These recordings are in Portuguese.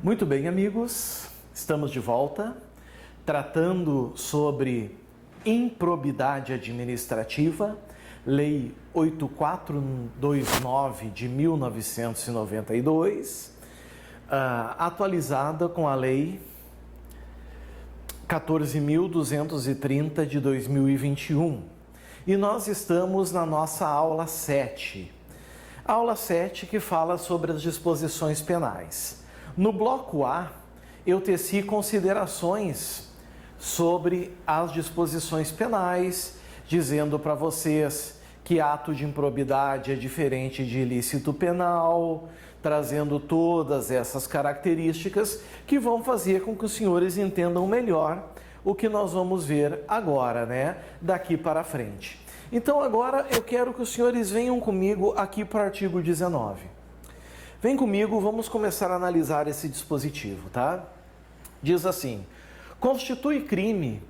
Muito bem, amigos, estamos de volta tratando sobre improbidade administrativa, Lei 8429 de 1992, atualizada com a Lei 14.230 de 2021. E nós estamos na nossa aula 7. Aula 7 que fala sobre as disposições penais. No bloco A, eu teci considerações sobre as disposições penais, dizendo para vocês que ato de improbidade é diferente de ilícito penal, trazendo todas essas características que vão fazer com que os senhores entendam melhor o que nós vamos ver agora, né? Daqui para frente. Então agora eu quero que os senhores venham comigo aqui para o artigo 19. Vem comigo, vamos começar a analisar esse dispositivo, tá? Diz assim: constitui crime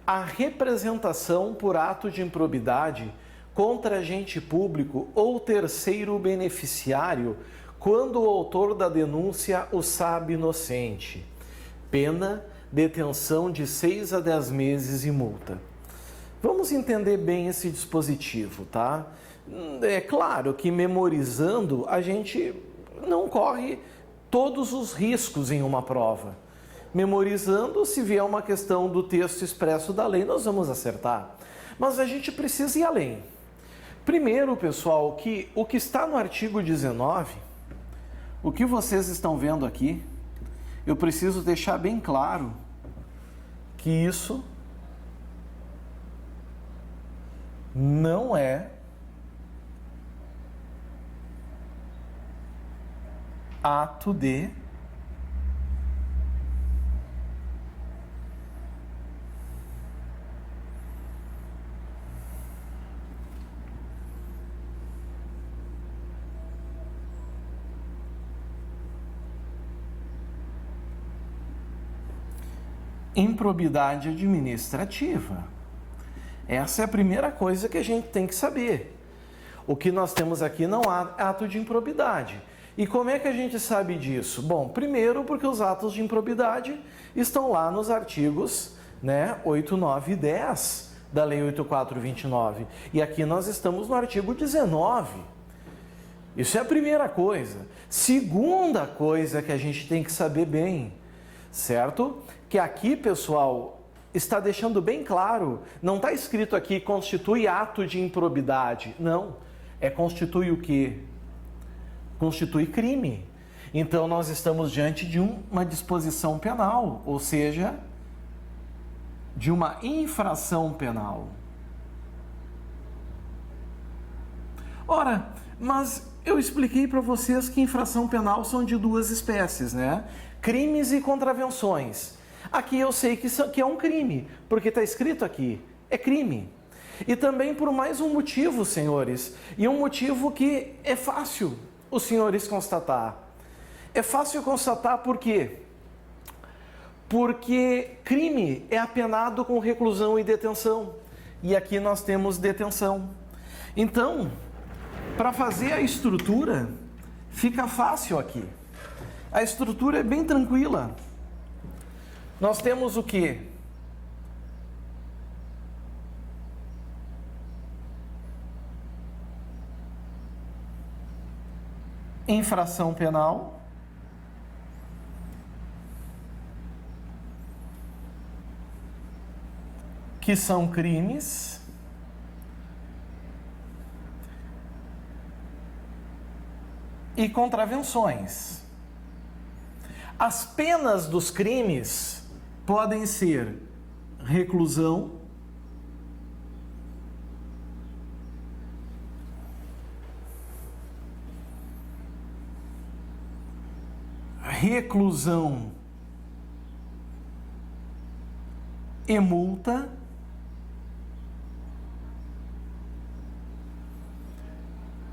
a representação por ato de improbidade contra agente público ou terceiro beneficiário quando o autor da denúncia o sabe inocente. Pena, detenção de 6 a 10 meses e multa. Vamos entender bem esse dispositivo, tá? É claro que memorizando a gente não corre todos os riscos em uma prova. Memorizando, se vier uma questão do texto expresso da lei, nós vamos acertar. Mas a gente precisa ir além. Primeiro, pessoal, que o que está no artigo 19, o que vocês estão vendo aqui, eu preciso deixar bem claro que isso não é ato de improbidade administrativa. Essa é a primeira coisa que a gente tem que saber. O que nós temos aqui não há ato de improbidade. E como é que a gente sabe disso? Bom, primeiro porque os atos de improbidade estão lá nos artigos 8, 9 e 10 da Lei 8429. E aqui nós estamos no artigo 19. Isso é a primeira coisa. Segunda coisa que a gente tem que saber bem, certo? Que aqui, pessoal, está deixando bem claro, não está escrito aqui constitui ato de improbidade. Não, é constitui o quê? Constitui crime. Então nós estamos diante de uma disposição penal, ou seja, de uma infração penal. Ora, mas eu expliquei para vocês que infração penal são de duas espécies, né? Crimes e contravenções. Aqui eu sei que é um crime, porque está escrito aqui, é crime. E também por mais um motivo, senhores, e um motivo que é fácil os senhores constatar. É fácil constatar por quê? Porque crime é apenado com reclusão e detenção. E aqui nós temos detenção. Então, para fazer a estrutura, fica fácil aqui. A estrutura é bem tranquila. Nós temos o quê? Infração penal, que são crimes, e contravenções. As penas dos crimes podem ser reclusão, e multa,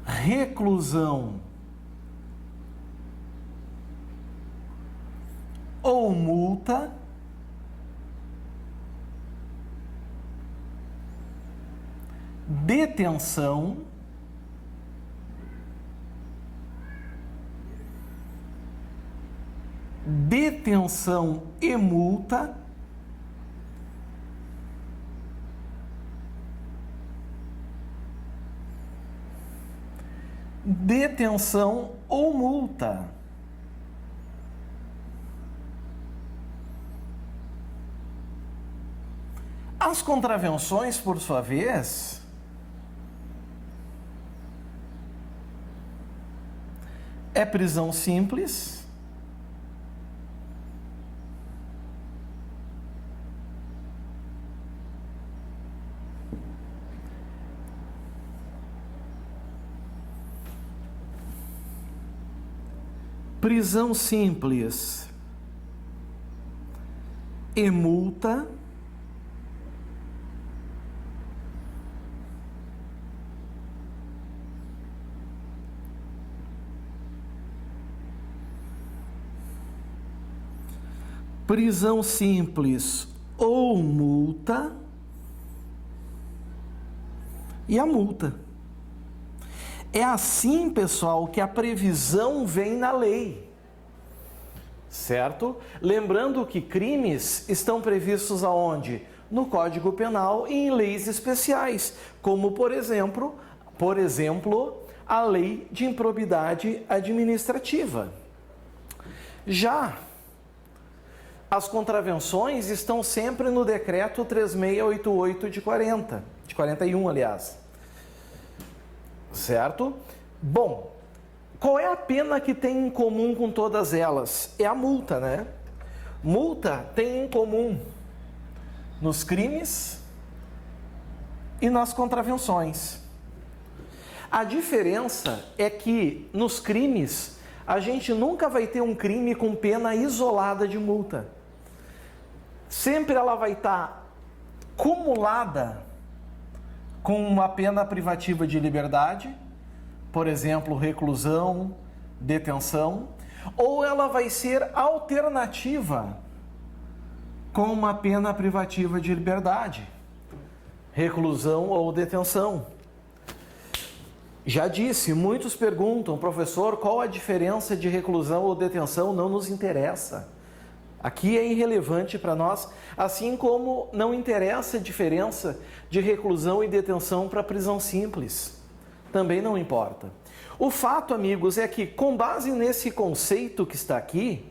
reclusão ou multa, detenção, detenção e multa, detenção ou multa. As contravenções, por sua vez, é prisão simples, prisão simples e multa, prisão simples ou multa e a multa. É assim, pessoal, que a previsão vem na lei, certo? Lembrando que crimes estão previstos aonde? No Código Penal e em leis especiais, como por exemplo, a Lei de Improbidade Administrativa. Já as contravenções estão sempre no Decreto 3688 de 41, aliás. Certo? Bom, qual é a pena que tem em comum com todas elas? É a multa, né? Multa tem em comum nos crimes e nas contravenções. A diferença é que nos crimes a gente nunca vai ter um crime com pena isolada de multa. Sempre ela vai estar cumulada com uma pena privativa de liberdade, por exemplo, reclusão, detenção, ou ela vai ser alternativa com uma pena privativa de liberdade, reclusão ou detenção. Já disse, muitos perguntam, professor, qual a diferença de reclusão ou detenção? Não nos interessa. Aqui é irrelevante para nós, assim como não interessa a diferença de reclusão e detenção para prisão simples. Também não importa. O fato, amigos, é que com base nesse conceito que está aqui,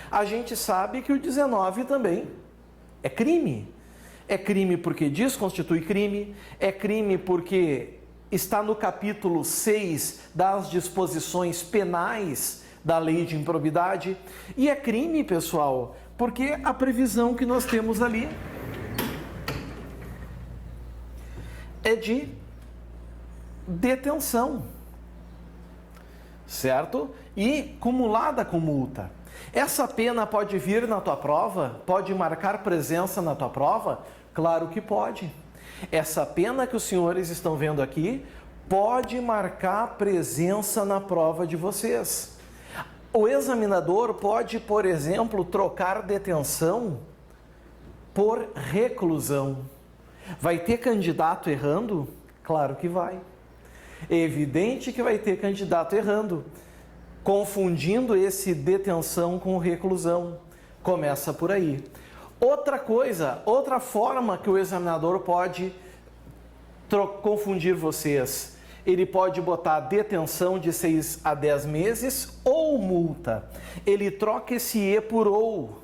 a gente sabe que o 19 também é crime. É crime porque desconstitui crime, é crime porque está no capítulo 6 das disposições penais da Lei de Improbidade, e é crime, pessoal, porque a previsão que nós temos ali é de detenção, certo? E cumulada com multa. Essa pena pode vir na tua prova? Pode marcar presença na tua prova? Claro que pode. Essa pena que os senhores estão vendo aqui pode marcar presença na prova de vocês. O examinador pode, por exemplo, trocar detenção por reclusão. Vai ter candidato errando? Claro que vai. É evidente que vai ter candidato errando, confundindo esse detenção com reclusão. Começa por aí. Outra coisa, outra forma que o examinador pode confundir vocês. Ele pode botar detenção de 6 a 10 meses ou multa. Ele troca esse E por OU.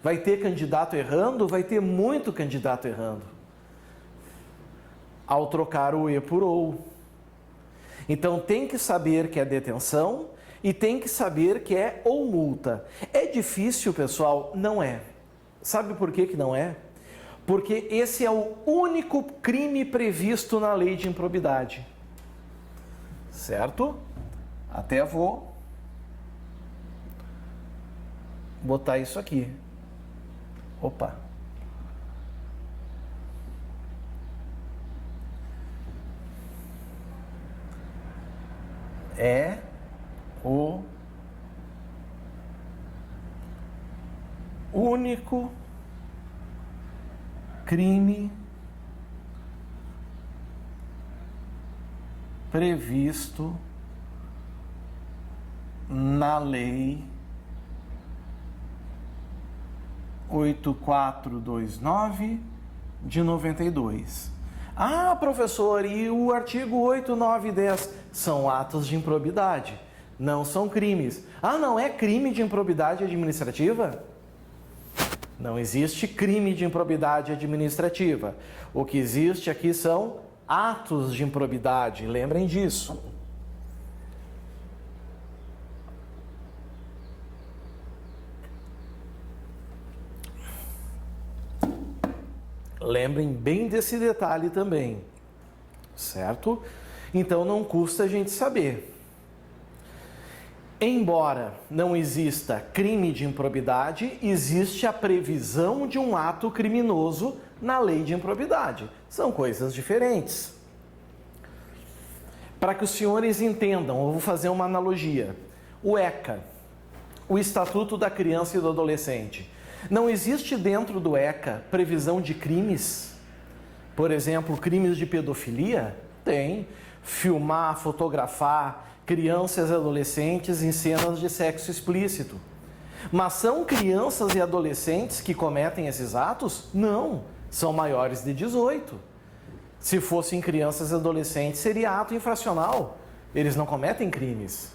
Vai ter candidato errando? Vai ter muito candidato errando ao trocar o E por OU. Então tem que saber que é detenção e tem que saber que é ou multa. É difícil, pessoal? Não é. Sabe por que não é? Porque esse é o único crime previsto na Lei de Improbidade. Certo? Até vou botar isso aqui. Opa. É o único crime previsto na Lei 8429 de 92. Ah, professor, e o artigo 8, 9 e 10 são atos de improbidade, não são crimes. Ah, não é crime de improbidade administrativa? Não existe crime de improbidade administrativa. O que existe aqui são atos de improbidade, lembrem disso. Lembrem bem desse detalhe também, certo? Então não custa a gente saber. Embora não exista crime de improbidade, existe a previsão de um ato criminoso na lei de improbidade. São coisas diferentes. Para que os senhores entendam, eu vou fazer uma analogia. O ECA, o Estatuto da Criança e do Adolescente. Não existe dentro do ECA previsão de crimes? Por exemplo, crimes de pedofilia? Tem. Filmar, fotografar crianças e adolescentes em cenas de sexo explícito. Mas são crianças e adolescentes que cometem esses atos? Não. São maiores de 18. Se fossem crianças e adolescentes, seria ato infracional. Eles não cometem crimes.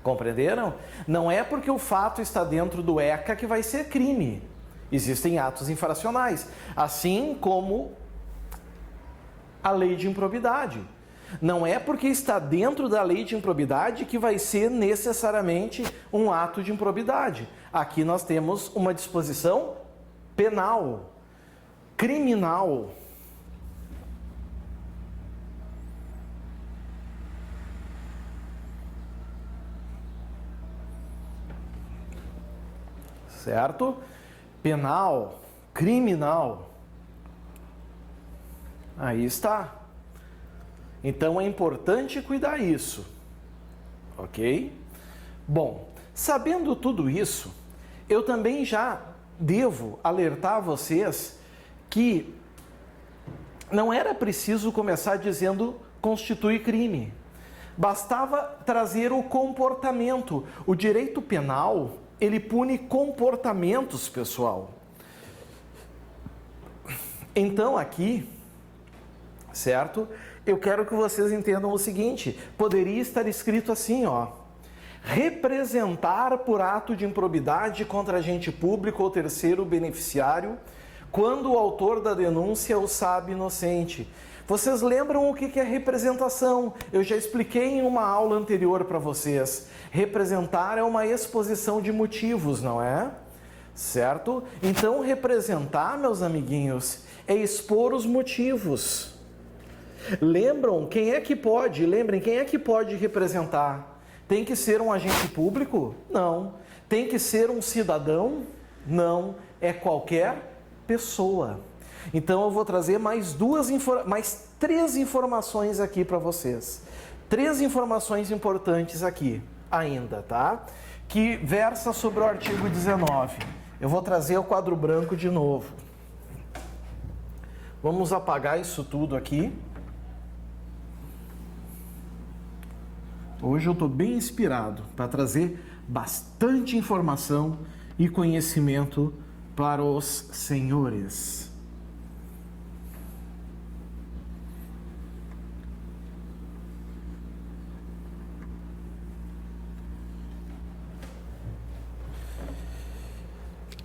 Compreenderam? Não é porque o fato está dentro do ECA que vai ser crime. Existem atos infracionais, assim como a lei de improbidade. Não é porque está dentro da lei de improbidade que vai ser necessariamente um ato de improbidade. Aqui nós temos uma disposição penal, criminal. Certo? Penal, criminal. Aí está. Então é importante cuidar isso. Ok? Bom, sabendo tudo isso, eu também já devo alertar vocês que não era preciso começar dizendo constitui crime. Bastava trazer o comportamento. O direito penal, ele pune comportamentos, pessoal. Então aqui, certo? Eu quero que vocês entendam o seguinte, poderia estar escrito assim, ó. Representar por ato de improbidade contra agente público ou terceiro beneficiário, quando o autor da denúncia o sabe inocente. Vocês lembram o que é representação? Eu já expliquei em uma aula anterior para vocês. Representar é uma exposição de motivos, não é? Certo? Então, representar, meus amiguinhos, é expor os motivos. Lembrem, quem é que pode representar? Tem que ser um agente público? Não. Tem que ser um cidadão? Não. É qualquer pessoa. Então eu vou trazer mais três informações aqui para vocês. 3 informações importantes aqui ainda, tá? Que versa sobre o artigo 19. Eu vou trazer o quadro branco de novo. Vamos apagar isso tudo aqui. Hoje eu estou bem inspirado para trazer bastante informação e conhecimento para os senhores.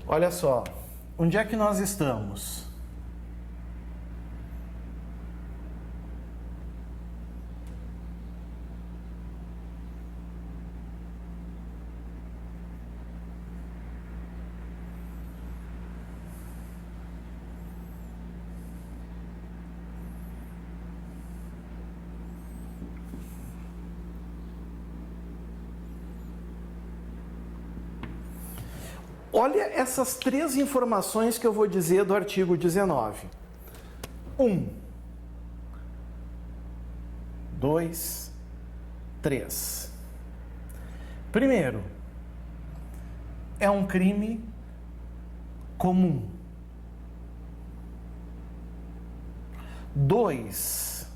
Olha só, onde é que nós estamos? Olha essas 3 informações que eu vou dizer do artigo 19. 1, 2, 3. Primeiro, é um crime comum. 2,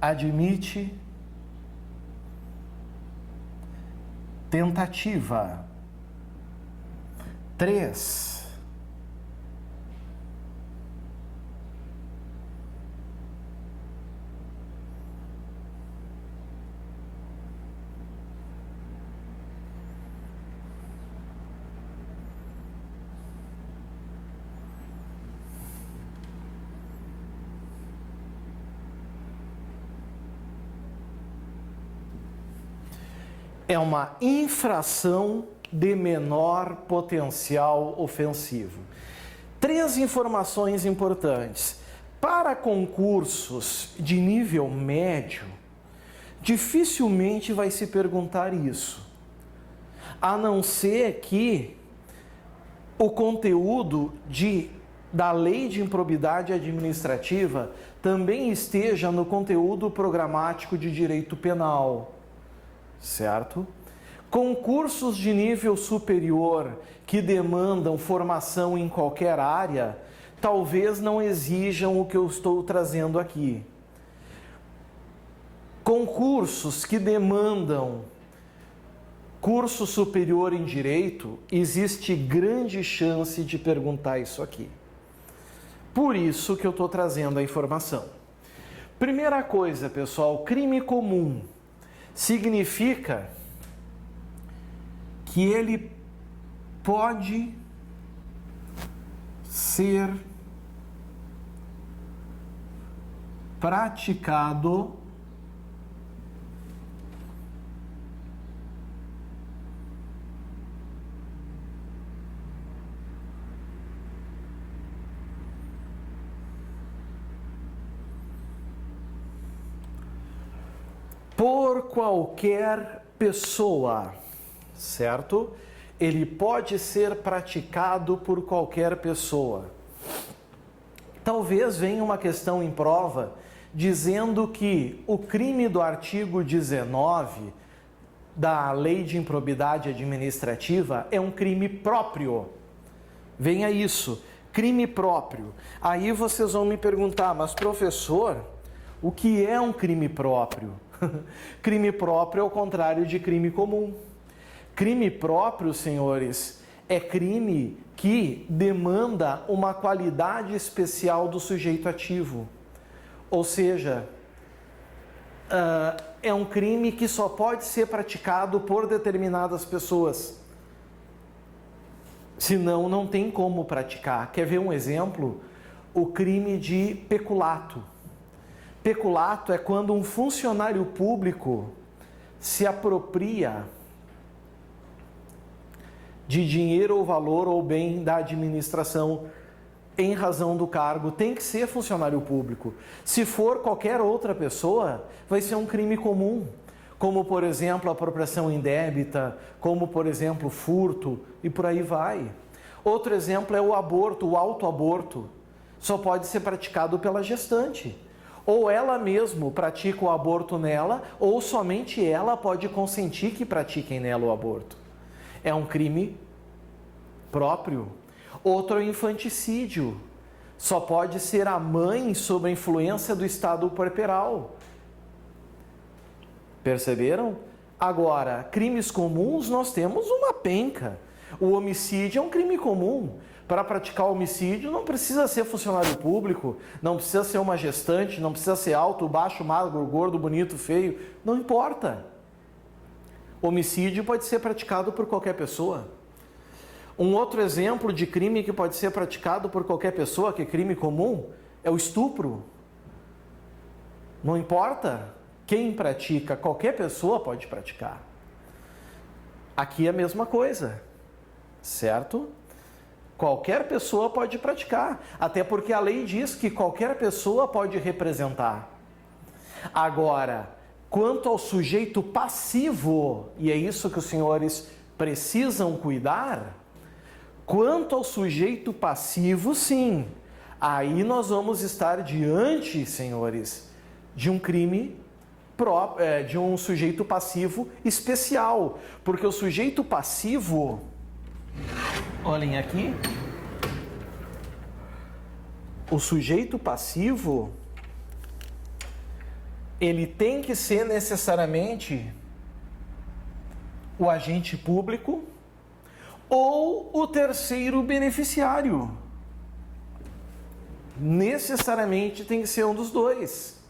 admite tentativa. 3. É uma infração de menor potencial ofensivo. 3 informações importantes. Para concursos de nível médio, dificilmente vai se perguntar isso, a não ser que o conteúdo da Lei de Improbidade Administrativa também esteja no conteúdo programático de direito penal. Certo? Concursos de nível superior que demandam formação em qualquer área, talvez não exijam o que eu estou trazendo aqui. Concursos que demandam curso superior em direito, existe grande chance de perguntar isso aqui. Por isso que eu estou trazendo a informação. Primeira coisa, pessoal, crime comum significa que ele pode ser praticado por qualquer pessoa, certo? Ele pode ser praticado por qualquer pessoa. Talvez venha uma questão em prova dizendo que o crime do artigo 19 da Lei de Improbidade Administrativa é um crime próprio. Venha isso, crime próprio. Aí vocês vão me perguntar, mas professor, o que é um crime próprio? Crime próprio é o contrário de crime comum. Crime próprio, senhores, é crime que demanda uma qualidade especial do sujeito ativo. Ou seja, é um crime que só pode ser praticado por determinadas pessoas. Senão, não tem como praticar. Quer ver um exemplo? O crime de peculato. Peculato é quando um funcionário público se apropria de dinheiro ou valor ou bem da administração em razão do cargo. Tem que ser funcionário público. Se for qualquer outra pessoa, vai ser um crime comum, como, por exemplo, apropriação indébita, como, por exemplo, furto e por aí vai. Outro exemplo é o aborto, o autoaborto. Só pode ser praticado pela gestante. Ou ela mesma pratica o aborto nela, ou somente ela pode consentir que pratiquem nela o aborto. É um crime próprio. Outro é o infanticídio. Só pode ser a mãe sob a influência do estado puerperal. Perceberam? Agora, crimes comuns nós temos uma penca. O homicídio é um crime comum. Para praticar homicídio não precisa ser funcionário público, não precisa ser uma gestante, não precisa ser alto, baixo, magro, gordo, bonito, feio, não importa. Homicídio pode ser praticado por qualquer pessoa. Um outro exemplo de crime que pode ser praticado por qualquer pessoa, que é crime comum, é o estupro. Não importa quem pratica, qualquer pessoa pode praticar. Aqui é a mesma coisa, certo? Qualquer pessoa pode praticar, até porque a lei diz que qualquer pessoa pode representar. Agora, quanto ao sujeito passivo, e é isso que os senhores precisam cuidar, quanto ao sujeito passivo, sim, aí nós vamos estar diante, senhores, de um crime próprio, de um sujeito passivo especial, porque o sujeito passivo, olhem aqui, o sujeito passivo, ele tem que ser necessariamente o agente público ou o terceiro beneficiário. Necessariamente tem que ser um dos dois.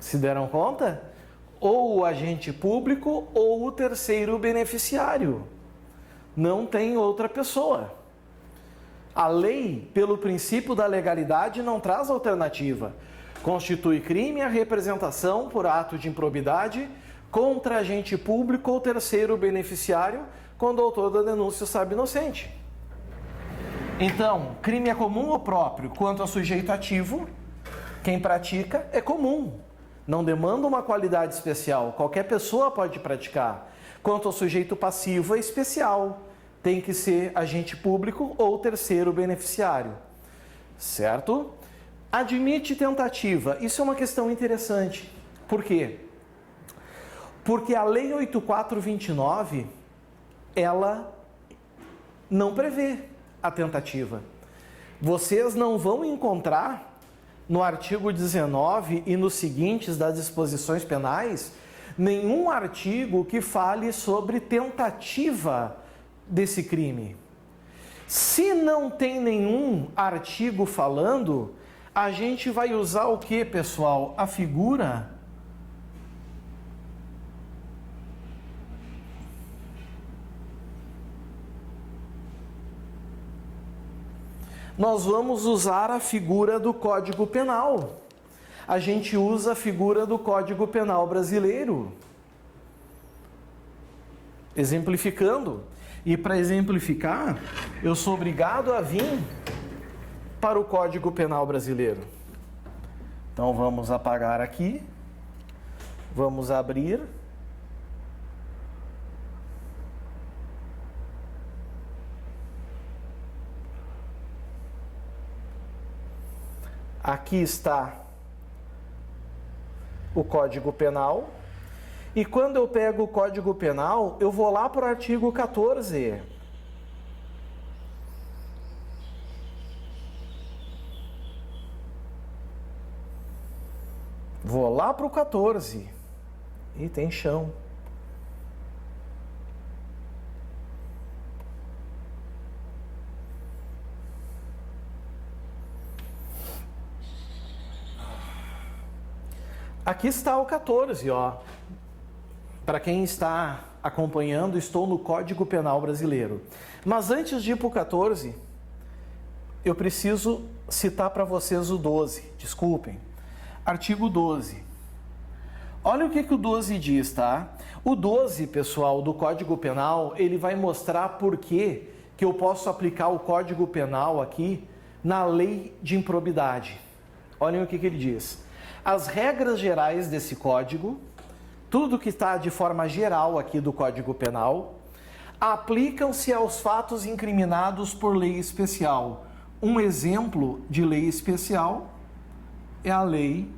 Se deram conta? Ou o agente público ou o terceiro beneficiário. Não tem outra pessoa. A lei, pelo princípio da legalidade, não traz alternativa. Constitui crime a representação por ato de improbidade contra agente público ou terceiro beneficiário quando o autor da denúncia sabe inocente. Então, crime é comum ou próprio? Quanto ao sujeito ativo, quem pratica é comum. Não demanda uma qualidade especial. Qualquer pessoa pode praticar. Quanto ao sujeito passivo, é especial. Tem que ser agente público ou terceiro beneficiário. Certo? Admite tentativa. Isso é uma questão interessante. Por quê? Porque a Lei 8429, ela não prevê a tentativa. Vocês não vão encontrar no artigo 19 e nos seguintes das disposições penais nenhum artigo que fale sobre tentativa desse crime. Se não tem nenhum artigo falando, a gente vai usar o que, pessoal? A figura nós vamos usar a figura do Código Penal. A gente usa a figura do Código Penal brasileiro. Exemplificando. E para exemplificar, eu sou obrigado a vir para o Código Penal brasileiro. Então vamos apagar aqui. Vamos abrir. Aqui está o Código Penal. E quando eu pego o Código Penal, eu vou lá para o artigo 14. Vou lá para o 14. E tem chão. Aqui está o 14, ó. Para quem está acompanhando, estou no Código Penal brasileiro. Mas antes de ir para o 14, eu preciso citar para vocês o 12. Desculpem. Artigo 12. Olha o que o 12 diz, tá? O 12, pessoal, do Código Penal, ele vai mostrar por que eu posso aplicar o Código Penal aqui na lei de improbidade. Olhem o que ele diz. As regras gerais desse código, tudo que está de forma geral aqui do Código Penal, aplicam-se aos fatos incriminados por lei especial. Um exemplo de lei especial é a Lei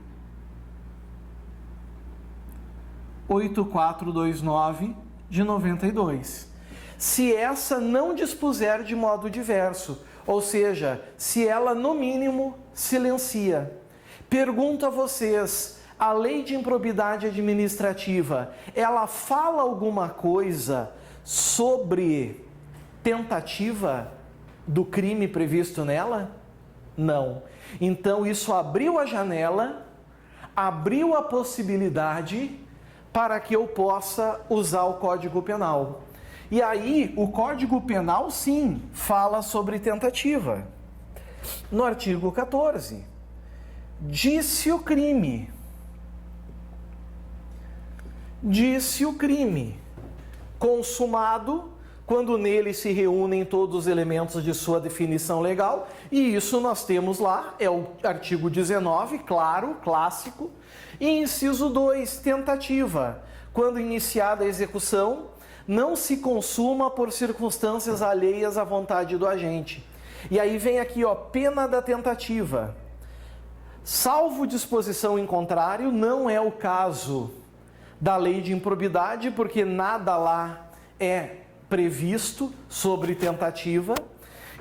8429 de 92. Se essa não dispuser de modo diverso, ou seja, se ela no mínimo silencia. Pergunto a vocês, a lei de improbidade administrativa, ela fala alguma coisa sobre tentativa do crime previsto nela? Não. Então isso abriu a janela, abriu a possibilidade para que eu possa usar o Código Penal. E aí, o Código Penal, sim, fala sobre tentativa. No artigo 14, disse o crime, consumado quando nele se reúnem todos os elementos de sua definição legal, e isso nós temos lá, é o artigo 19, claro, clássico, e inciso 2, tentativa, quando iniciada a execução, não se consuma por circunstâncias alheias à vontade do agente. E aí vem aqui, ó, pena da tentativa. Salvo disposição em contrário, não é o caso da lei de improbidade, porque nada lá é previsto sobre tentativa.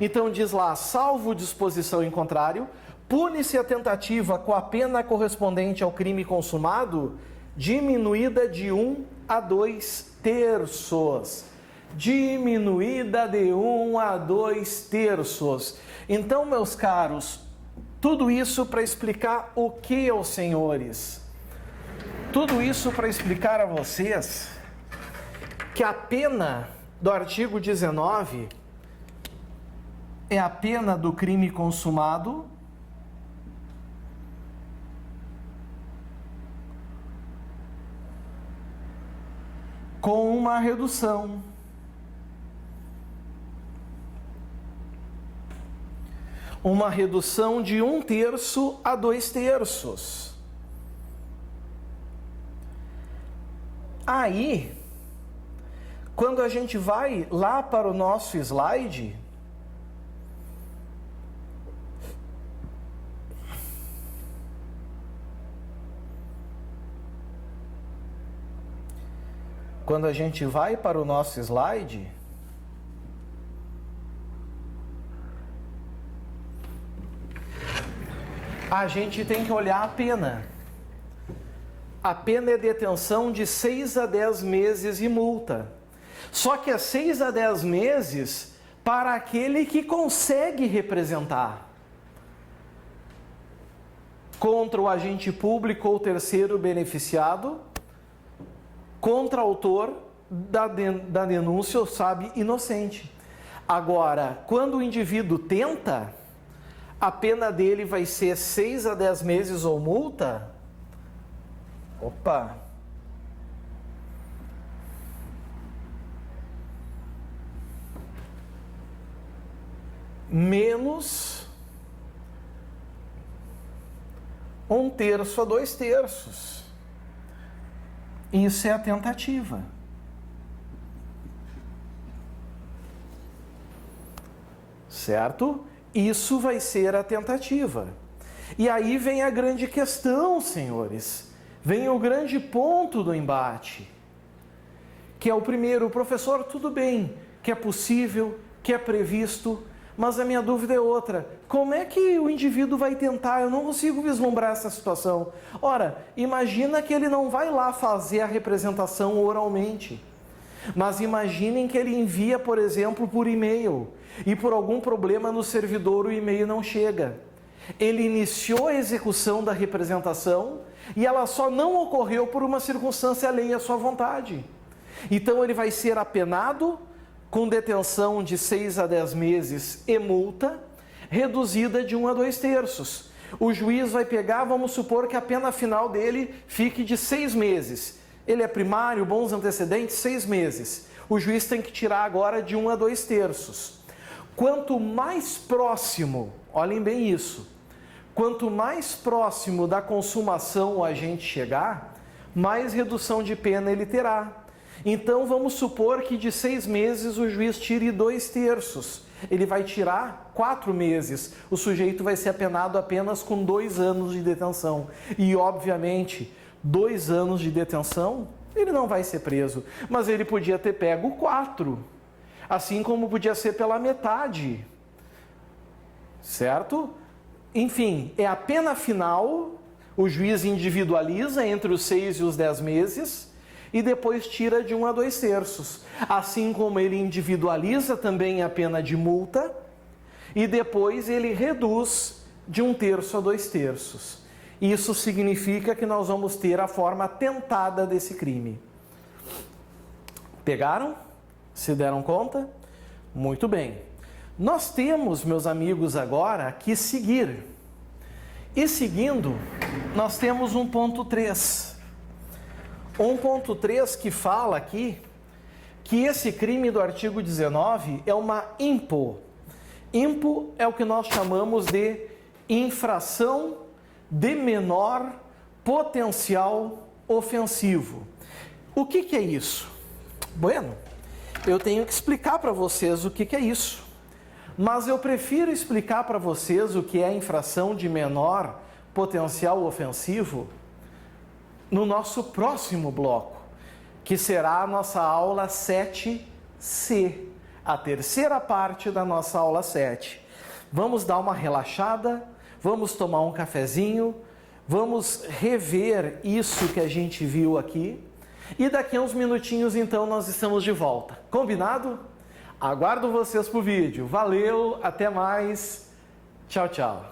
Então diz lá, salvo disposição em contrário, pune-se a tentativa com a pena correspondente ao crime consumado, diminuída de 1 a 2 terços. Diminuída de 1 a 2 terços. Então, meus caros, tudo isso para explicar o que, aos senhores? Tudo isso para explicar a vocês que a pena do artigo 19 é a pena do crime consumado com uma redução. Uma redução de 1/3 a 2 terços. Aí, quando a gente vai lá para o nosso slide, a gente tem que olhar a pena. A pena é detenção de 6 a 10 meses e multa. Só que é 6 a 10 meses para aquele que consegue representar contra o agente público ou terceiro beneficiado, contra o autor da denúncia ou sabe inocente. Agora, quando o indivíduo tenta, a pena dele vai ser 6 a 10 meses ou multa. Opa! Menos 1/3 a 2 terços. Isso é a tentativa. Certo? Isso vai ser a tentativa. E aí vem a grande questão, senhores. Vem o grande ponto do embate. Que é o primeiro, professor, tudo bem, que é possível, que é previsto, mas a minha dúvida é outra. Como é que o indivíduo vai tentar? Eu não consigo vislumbrar essa situação. Ora, imagina que ele não vai lá fazer a representação oralmente. Mas imaginem que ele envia, por exemplo, por e-mail. E por algum problema no servidor o e-mail não chega. Ele iniciou a execução da representação e ela só não ocorreu por uma circunstância alheia à sua vontade. Então ele vai ser apenado com detenção de 6 a 10 meses e multa, reduzida de 1 a 2 terços. O juiz vai pegar, vamos supor que a pena final dele fique de 6 meses. Ele é primário, bons antecedentes, 6 meses. O juiz tem que tirar agora de 1 a 2 terços. Quanto mais próximo, olhem bem isso, quanto mais próximo da consumação o agente chegar, mais redução de pena ele terá. Então vamos supor que de 6 meses o juiz tire 2 terços. Ele vai tirar 4 meses. O sujeito vai ser apenado apenas com 2 anos de detenção. E obviamente, 2 anos de detenção, ele não vai ser preso. Mas ele podia ter pego 4. Assim como podia ser pela metade, certo? Enfim, é a pena final, o juiz individualiza entre os 6 e os 10 meses e depois tira de 1 a 2 terços. Assim como ele individualiza também a pena de multa e depois ele reduz de 1/3 a 2 terços. Isso significa que nós vamos ter a forma tentada desse crime. Pegaram? Se deram conta? Muito bem. Nós temos, meus amigos, agora que seguir. E seguindo, nós temos 1.3. 1.3 que fala aqui que esse crime do artigo 19 é uma IMPO. IMPO é o que nós chamamos de infração de menor potencial ofensivo. O que é isso? Bueno, eu tenho que explicar para vocês o que é isso. Mas eu prefiro explicar para vocês o que é a infração de menor potencial ofensivo no nosso próximo bloco, que será a nossa aula 7C, a terceira parte da nossa aula 7. Vamos dar uma relaxada, vamos tomar um cafezinho, vamos rever isso que a gente viu aqui, E daqui a uns minutinhos, então, nós estamos de volta. Combinado? Aguardo vocês pro vídeo. Valeu, até mais. Tchau, tchau.